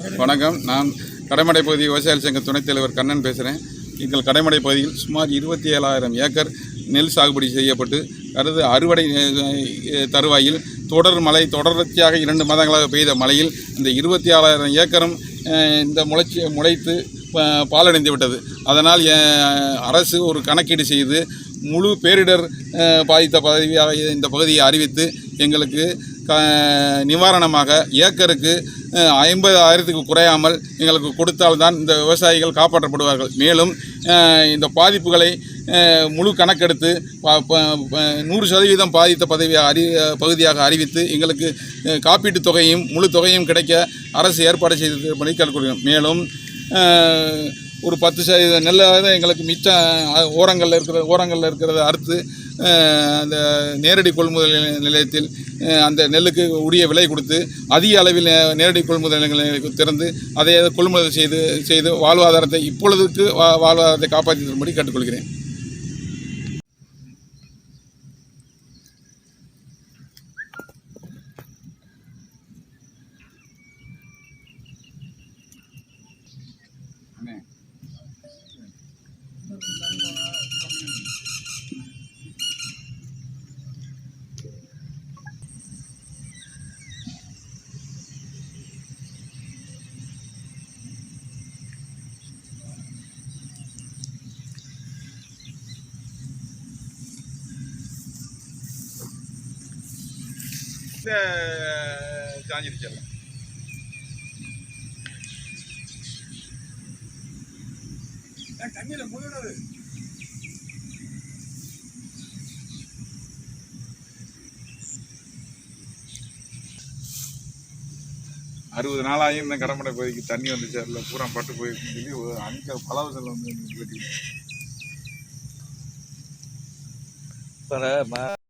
வணக்கம். நான் கடைமடை பகுதி விவசாயிகள் சங்க துணைத் தலைவர் கண்ணன் பேசுகிறேன். எங்கள் கடைமடை பகுதியில் சுமார் 27,000 ஏக்கர் நெல் சாகுபடி செய்யப்பட்டு அறுவடை தருவாயில் தொடர்ச்சியாக 2 மாதங்களாக பெய்த மழையில் இந்த 27,000 ஏக்கரும் இந்த முளைத்து பாலடைந்து விட்டது. அதனால் அரசு ஒரு கணக்கீடு செய்து முழு பேரிடர் பாதித்த பகுதியாக இந்த பகுதியை அறிவித்து எங்களுக்கு நிவாரணமாக ஏக்கருக்கு 50,000க்கு குறையாமல் எங்களுக்கு கொடுத்தால்தான் இந்த விவசாயிகள் காப்பாற்றப்படுவார்கள். மேலும் இந்த பாதிப்புகளை முழு கணக்கெடுத்து 100% பாதித்த பகுதியாக அறிவித்து எங்களுக்கு காப்பீட்டுத் தொகையும் முழு தொகையும் கிடைக்க அரசு ஏற்பாடு செய்து கேட்டுக்கொள்கிறோம். மேலும் ஒரு 10% நெல்லாவது எங்களுக்கு மிச்சம் ஓரங்களில் இருக்கிறத அறுத்து அந்த நேரடி கொள்முதல் நிலையத்தில் அந்த நெல்லுக்கு உரிய விலை கொடுத்து அதிக அளவில் நேரடி கொள்முதல் நிலையங்களை திறந்து அதை கொள்முதல் செய்து வாழ்வாதாரத்தை இப்பொழுதுக்கு வாழ்வாதாரத்தை காப்பாற்றி தரும்படி கேட்டுக்கொள்கிறேன். சாஞ்சிருச்சல்ல தண்ணியில் முழுகிறது. 60 நாளாயும் இந்த கடமடை பகுதிக்கு தண்ணி வந்துச்சு. அதில் பூரா பட்டு போயிருக்குன்னு சொல்லி அங்கே பலவசல் வந்து